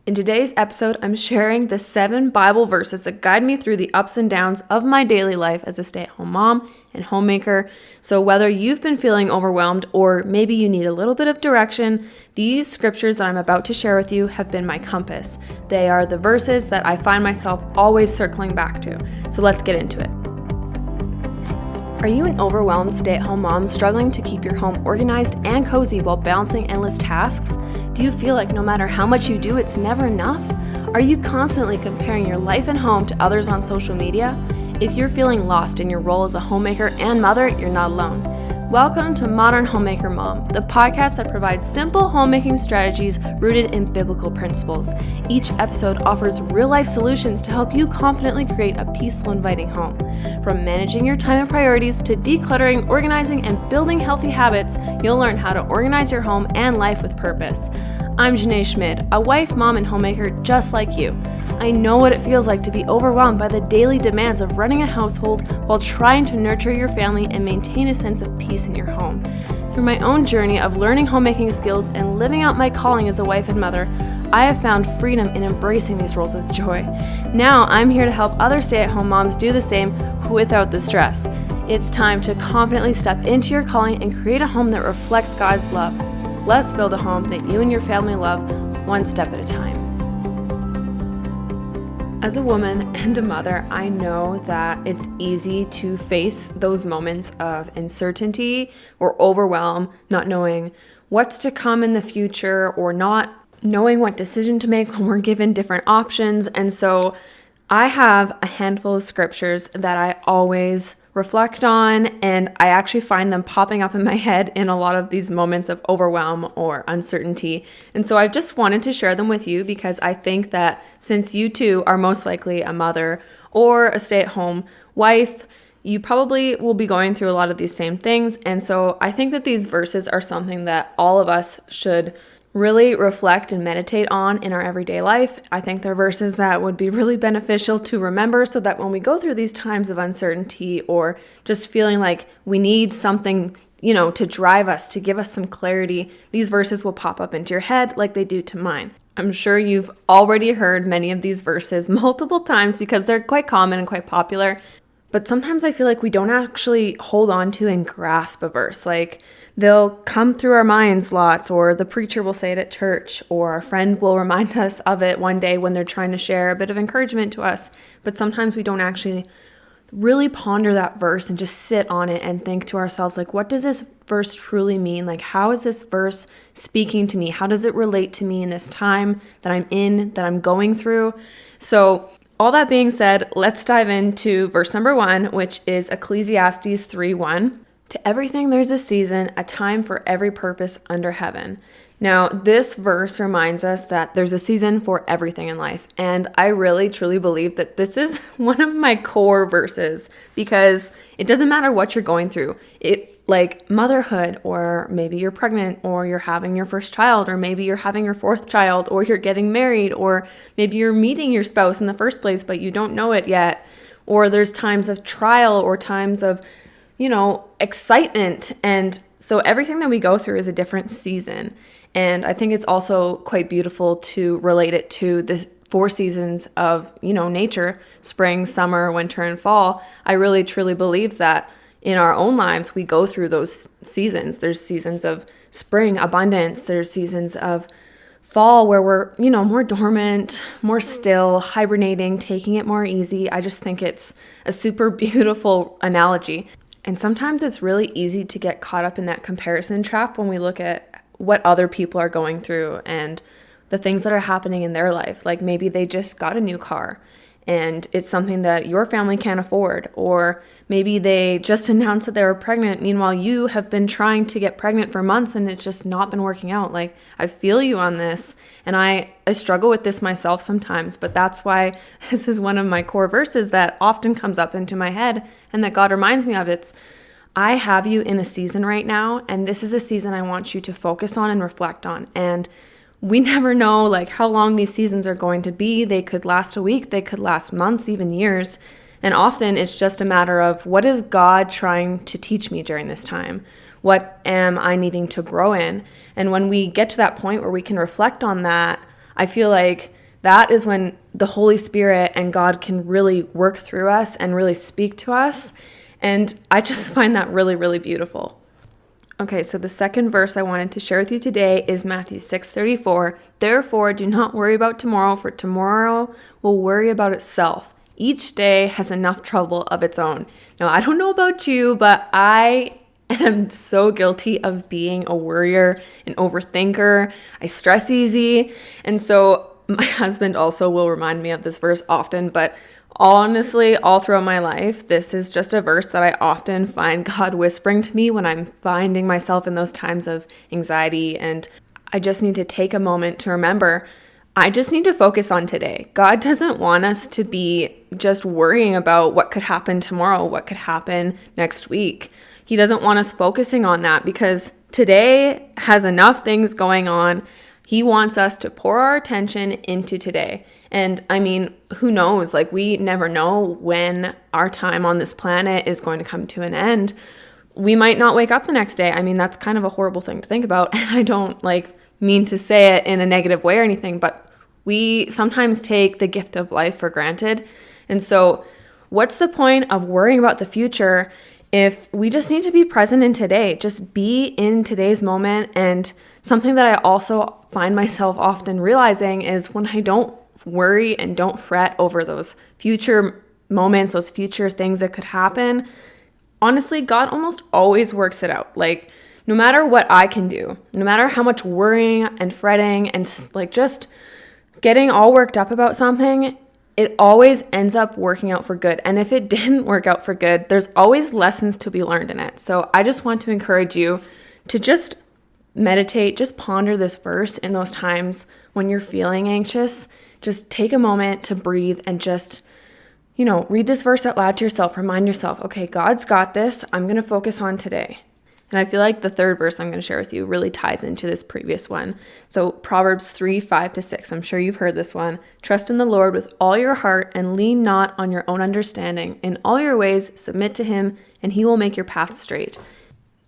In today's episode, I'm sharing the 7 Bible verses that guide me through the ups and downs of my daily life as a stay-at-home mom and homemaker. So whether you've been feeling overwhelmed or maybe you need a little bit of direction, these scriptures that I'm about to share with you have been my compass. They are the verses that I find myself always circling back to. So let's get into it. Are you an overwhelmed stay-at-home mom struggling to keep your home organized and cozy while balancing endless tasks? Do you feel like no matter how much you do, it's never enough? Are you constantly comparing your life and home to others on social media? If you're feeling lost in your role as a homemaker and mother, you're not alone. Welcome to Modern Homemaker Mom, the podcast that provides simple homemaking strategies rooted in biblical principles. Each episode offers real-life solutions to help you confidently create a peaceful, inviting home. From managing your time and priorities to decluttering, organizing, and building healthy habits, you'll learn how to organize your home and life with purpose. I'm Jynae Schmidt, a wife, mom, and homemaker just like you. I know what it feels like to be overwhelmed by the daily demands of running a household while trying to nurture your family and maintain a sense of peace in your home. Through my own journey of learning homemaking skills and living out my calling as a wife and mother, I have found freedom in embracing these roles with joy. Now I'm here to help other stay-at-home moms do the same without the stress. It's time to confidently step into your calling and create a home that reflects God's love. Let's build a home that you and your family love, one step at a time. As a woman and a mother, I know that it's easy to face those moments of uncertainty or overwhelm, not knowing what's to come in the future or not knowing what decision to make when we're given different options. And so I have a handful of scriptures that I always reflect on, and I actually find them popping up in my head in a lot of these moments of overwhelm or uncertainty. And so I just wanted to share them with you because I think that since you too are most likely a mother or a stay-at-home wife, you probably will be going through a lot of these same things. And so I think that these verses are something that all of us should really reflect and meditate on in our everyday life. I think they're verses that would be really beneficial to remember so that when we go through these times of uncertainty or just feeling like we need something, to drive us, to give us some clarity, these verses will pop up into your head like they do to mine. I'm sure you've already heard many of these verses multiple times because they're quite common and quite popular. But sometimes I feel like we don't actually hold on to and grasp a verse. Like they'll come through our minds lots, or the preacher will say it at church, or our friend will remind us of it one day when they're trying to share a bit of encouragement to us. But sometimes we don't actually really ponder that verse and just sit on it and think to ourselves, like, what does this verse truly mean? Like, how is this verse speaking to me? How does it relate to me in this time that I'm in, that I'm going through? So all that being said, let's dive into verse number 1, which is Ecclesiastes 3:1. To everything there's a season, a time for every purpose under heaven. Now, this verse reminds us that there's a season for everything in life. And I really, truly believe that this is one of my core verses because it doesn't matter what you're going through. Like motherhood, or maybe you're pregnant, or you're having your first child, or maybe you're having your 4th child, or you're getting married, or maybe you're meeting your spouse in the first place, but you don't know it yet. Or there's times of trial or times of, excitement. And so everything that we go through is a different season. And I think it's also quite beautiful to relate it to the 4 seasons of, nature, spring, summer, winter, and fall. I really, truly believe that in our own lives, we go through those seasons. There's seasons of spring, abundance. There's seasons of fall where we're, more dormant, more still, hibernating, taking it more easy. I just think it's a super beautiful analogy. And sometimes it's really easy to get caught up in that comparison trap when we look at what other people are going through and the things that are happening in their life. Like maybe they just got a new car and it's something that your family can't afford, or maybe they just announced that they were pregnant. Meanwhile, you have been trying to get pregnant for months and it's just not been working out. Like, I feel you on this, and I struggle with this myself sometimes, but that's why this is one of my core verses that often comes up into my head and that God reminds me of. It's, I have you in a season right now, and this is a season I want you to focus on and reflect on. And we never know like how long these seasons are going to be. They could last a week, they could last months, even years. And often it's just a matter of, what is God trying to teach me during this time? What am I needing to grow in? And when we get to that point where we can reflect on that, I feel like that is when the Holy Spirit and God can really work through us and really speak to us. And I just find that really, really beautiful. Okay, so the second verse I wanted to share with you today is Matthew 6:34. Therefore, do not worry about tomorrow, for tomorrow will worry about itself. Each day has enough trouble of its own. Now, I don't know about you, but I am so guilty of being a worrier, an overthinker. I stress easy. And so my husband also will remind me of this verse often, but honestly, all throughout my life, this is just a verse that I often find God whispering to me when I'm finding myself in those times of anxiety. And I just need to take a moment to remember, I just need to focus on today. God doesn't want us to be just worrying about what could happen tomorrow, what could happen next week. He doesn't want us focusing on that because today has enough things going on. He wants us to pour our attention into today. And I mean, who knows? Like, we never know when our time on this planet is going to come to an end. We might not wake up the next day. I mean, that's kind of a horrible thing to think about. And I don't mean to say it in a negative way or anything, but we sometimes take the gift of life for granted. And so what's the point of worrying about the future if we just need to be present in today? Just be in today's moment. And something that I also find myself often realizing is when I don't worry and don't fret over those future moments, those future things that could happen, honestly, God almost always works it out. Like, no matter what I can do, no matter how much worrying and fretting and just getting all worked up about something, it always ends up working out for good. And if it didn't work out for good, there's always lessons to be learned in it. So I just want to encourage you to just meditate, just ponder this verse in those times when you're feeling anxious. Just take a moment to breathe and just, read this verse out loud to yourself. Remind yourself, okay, God's got this. I'm going to focus on today. And I feel like the third verse I'm going to share with you really ties into this previous one. So Proverbs 3:5-6. I'm sure you've heard this one. Trust in the Lord with all your heart and lean not on your own understanding. In all your ways, submit to him, and he will make your path straight.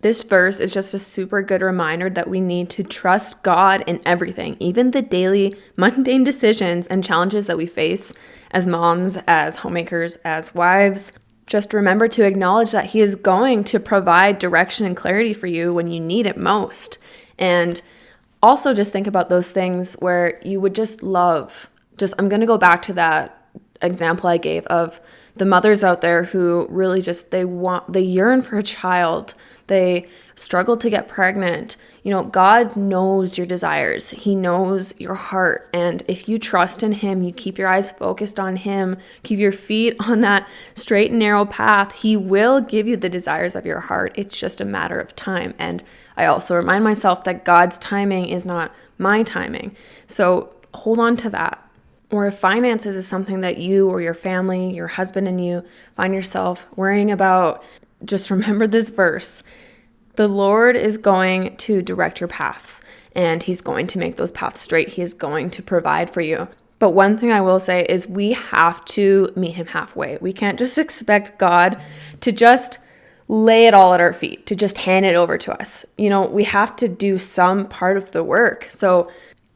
This verse is just a super good reminder that we need to trust God in everything, even the daily mundane decisions and challenges that we face as moms, as homemakers, as wives. Just remember to acknowledge that he is going to provide direction and clarity for you when you need it most. And also just think about those things where you would just love. I'm going to go back to that example I gave of the mothers out there who really they yearn for a child. They struggle to get pregnant. God knows your desires. He knows your heart. And if you trust in him, you keep your eyes focused on him, keep your feet on that straight and narrow path, he will give you the desires of your heart. It's just a matter of time. And I also remind myself that God's timing is not my timing. So hold on to that. Or if finances is something that you or your family, your husband and you find yourself worrying about, just remember this verse. The Lord is going to direct your paths, and he's going to make those paths straight. He is going to provide for you. But one thing I will say is we have to meet him halfway. We can't just expect God to just lay it all at our feet, to just hand it over to us. We have to do some part of the work. So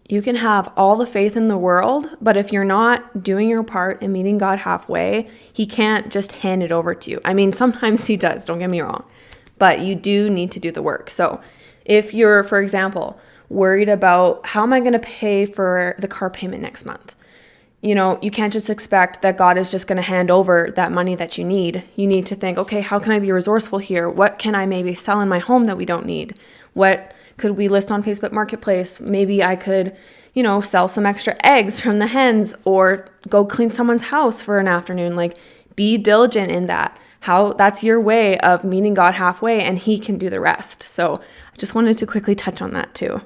you can have all the faith in the world, but if you're not doing your part and meeting God halfway, he can't just hand it over to you. I mean, sometimes he does, don't get me wrong, but you do need to do the work. So if you're, for example, worried about how am I going to pay for the car payment next month? You can't just expect that God is just going to hand over that money that you need. You need to think, okay, how can I be resourceful here? What can I maybe sell in my home that we don't need? What could we list on Facebook Marketplace? Maybe I could, sell some extra eggs from the hens or go clean someone's house for an afternoon. Be diligent in that. That's your way of meeting God halfway, and he can do the rest. So I just wanted to quickly touch on that too.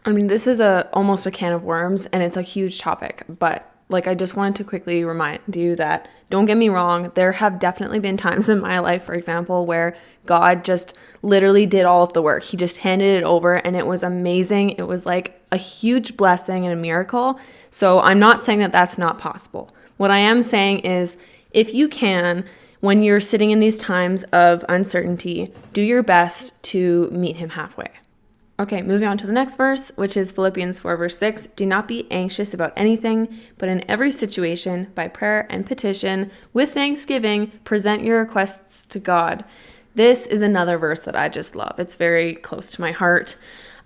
I mean, this is almost a can of worms, and it's a huge topic, but I just wanted to quickly remind you that, don't get me wrong, there have definitely been times in my life, for example, where God just literally did all of the work. He just handed it over, and it was amazing. It was like a huge blessing and a miracle. So I'm not saying that that's not possible. What I am saying is, if you can, when you're sitting in these times of uncertainty, do your best to meet him halfway. Okay, moving on to the next verse, which is Philippians 4, verse 6. Do not be anxious about anything, but in every situation, by prayer and petition, with thanksgiving, present your requests to God. This is another verse that I just love. It's very close to my heart.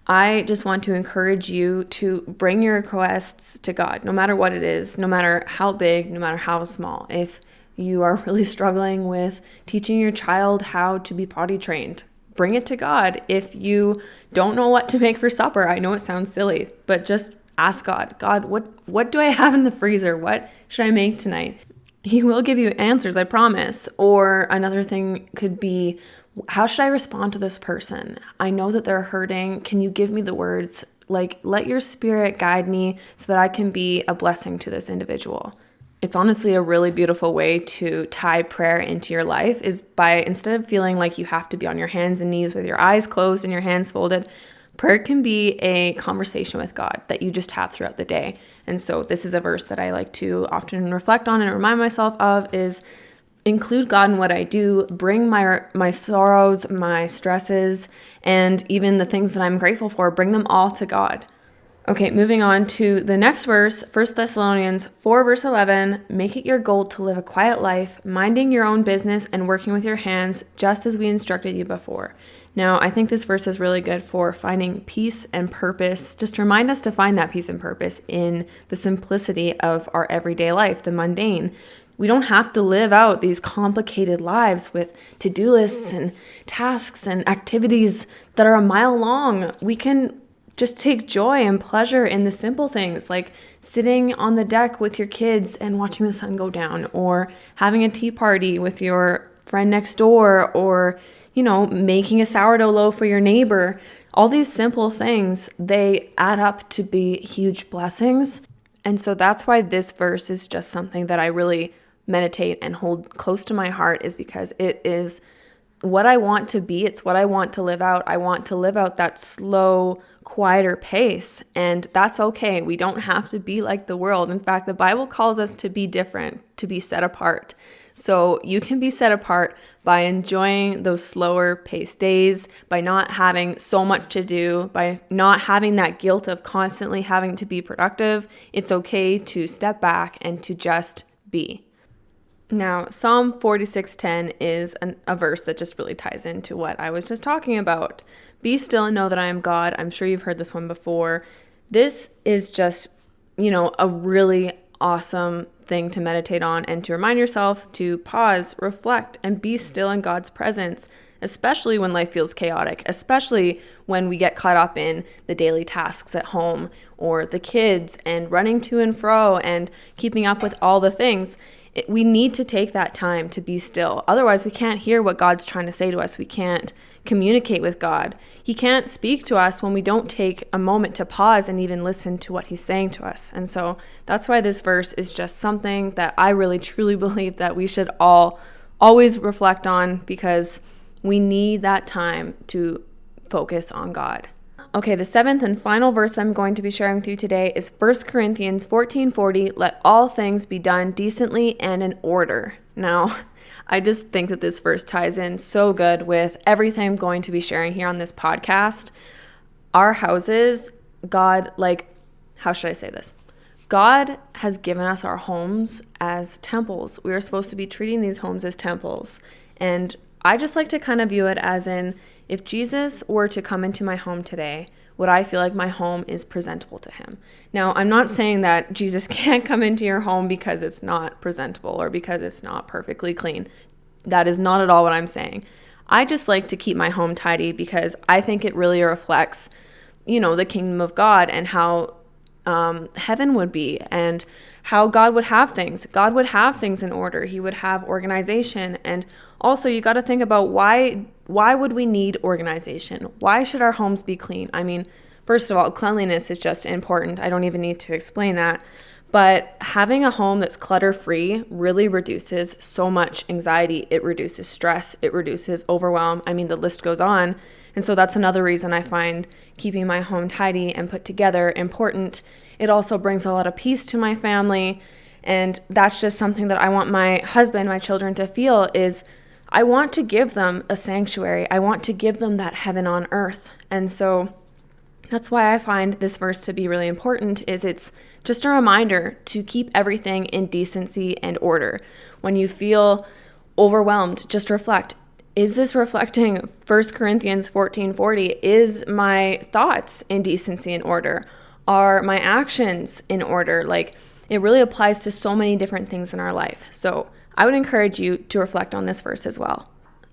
I just want to encourage you to bring your requests to God, no matter what it is, no matter how big, no matter how small. If you are really struggling with teaching your child how to be potty trained, bring it to God. If you don't know what to make for supper, I know it sounds silly, but just ask God, God, what do I have in the freezer? What should I make tonight? He will give you answers, I promise. Or another thing could be, how should I respond to this person? I know that they're hurting. Can you give me the words? Like, let your spirit guide me so that I can be a blessing to this individual. It's honestly a really beautiful way to tie prayer into your life, is by, instead of feeling like you have to be on your hands and knees with your eyes closed and your hands folded, prayer can be a conversation with God that you just have throughout the day. And so this is a verse that I like to often reflect on and remind myself of, is include God in what I do, bring my sorrows, my stresses, and even the things that I'm grateful for, bring them all to God. Okay, moving on to the next verse, 1 Thessalonians 4, verse 11, make it your goal to live a quiet life, minding your own business and working with your hands, just as we instructed you before. Now, I think this verse is really good for finding peace and purpose, just to remind us to find that peace and purpose in the simplicity of our everyday life, the mundane. We don't have to live out these complicated lives with to-do lists and tasks and activities that are a mile long. We can just take joy and pleasure in the simple things, like sitting on the deck with your kids and watching the sun go down, or having a tea party with your friend next door, or, making a sourdough loaf for your neighbor. All these simple things, they add up to be huge blessings. And so that's why this verse is just something that I really meditate and hold close to my heart, is because it is what I want to be. It's what I want to live out. I want to live out that slow, quieter pace, and that's okay. We don't have to be like the world. In fact, the Bible calls us to be different, to be set apart. So you can be set apart by enjoying those slower paced days, by not having so much to do, by not having that guilt of constantly having to be productive. It's okay to step back and to just be. Now, Psalm 46:10 is a verse that just really ties into what I was just talking about. Be still and know that I am God. I'm sure you've heard this one before. This is just, a really awesome thing to meditate on and to remind yourself to pause, reflect, and be still in God's presence, especially when life feels chaotic, especially when we get caught up in the daily tasks at home or the kids and running to and fro and keeping up with all the things. We need to take that time to be still. Otherwise, we can't hear what God's trying to say to us. We can't communicate with God. He can't speak to us when we don't take a moment to pause and even listen to what he's saying to us. And so that's why this verse is just something that I really truly believe that we should all always reflect on, because we need that time to focus on God. Okay, the seventh and final verse I'm going to be sharing with you today is 1 Corinthians 14:40. Let all things be done decently and in order. Now, I just think that this verse ties in so good with everything I'm going to be sharing here on this podcast. Our houses, God, how should I say this? God has given us our homes as temples. We are supposed to be treating these homes as temples. And I just like to kind of view it as in, if Jesus were to come into my home today, would I feel like my home is presentable to him? Now, I'm not saying that Jesus can't come into your home because it's not presentable or because it's not perfectly clean. That is not at all what I'm saying. I just like to keep my home tidy because I think it really reflects, the kingdom of God and how heaven would be and how God would have things. God would have things in order. He would have organization. And also, you got to think about why would we need organization? Why should our homes be clean? I mean, first of all, cleanliness is just important. I don't even need to explain that. But having a home that's clutter-free really reduces so much anxiety. It reduces stress. It reduces overwhelm. I mean, the list goes on. And so that's another reason I find keeping my home tidy and put together important. It also brings a lot of peace to my family. And that's just something that I want my husband, my children to feel is I want to give them a sanctuary. I want to give them that heaven on earth. And so That's why I find this verse to be really important, is it's just a reminder to keep everything in decency and order. When you feel overwhelmed, just reflect. Is this reflecting 1 Corinthians 14:40? Is my thoughts in decency and order? Are my actions in order? Like, it really applies to so many different things in our life. So I would encourage you to reflect on this verse as well.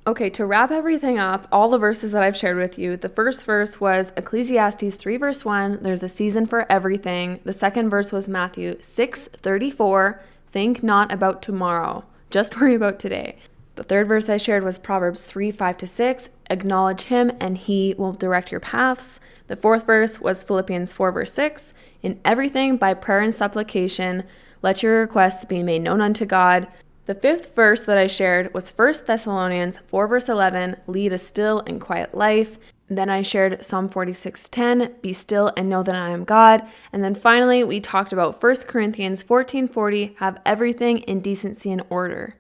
Okay, to wrap everything up, all the verses that I've shared with you, the first verse was Ecclesiastes 3 verse 1, there's a season for everything. The second verse was Matthew 6:34, think not about tomorrow, just worry about today. The third verse I shared was Proverbs 3:5-6, acknowledge him and he will direct your paths. The fourth verse was Philippians 4 verse 6, in everything by prayer and supplication, let your requests be made known unto God. The fifth verse that I shared was 1 Thessalonians 4 verse 11, lead a still and quiet life. Then I shared Psalm 46:10, be still and know that I am God. And then finally, we talked about 1 Corinthians 14:40, have everything in decency and order.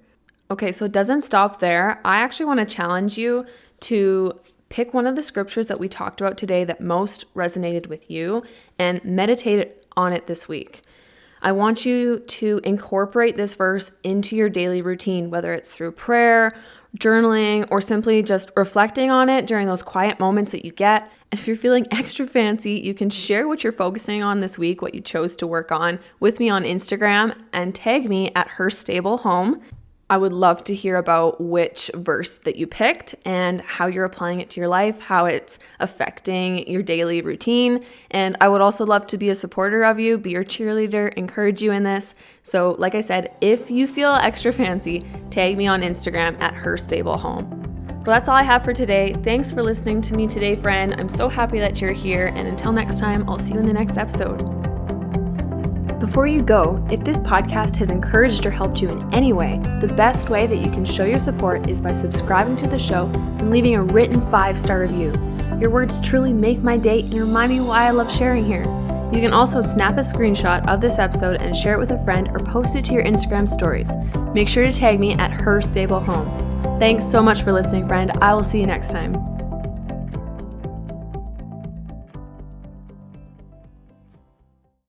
Okay, so it doesn't stop there. I actually want to challenge you to pick one of the scriptures that we talked about today that most resonated with you and meditate on it this week. I want you to incorporate this verse into your daily routine, whether it's through prayer, journaling, or simply just reflecting on it during those quiet moments that you get. And if you're feeling extra fancy, you can share what you're focusing on this week, what you chose to work on, with me on Instagram and tag me at Her Stable Home. I would love to hear about which verse that you picked and how you're applying it to your life, how it's affecting your daily routine. And I would also love to be a supporter of you, be your cheerleader, encourage you in this. So like I said, if you feel extra fancy, tag me on Instagram at Her Stable Home. Well, that's all I have for today. Thanks for listening to me today, friend. I'm so happy that you're here. And until next time, I'll see you in the next episode. Before you go, if this podcast has encouraged or helped you in any way, the best way that you can show your support is by subscribing to the show and leaving a written 5-star review. Your words truly make my day and remind me why I love sharing here. You can also snap a screenshot of this episode and share it with a friend or post it to your Instagram stories. Make sure to tag me at Her Stable Home. Thanks so much for listening, friend. I will see you next time.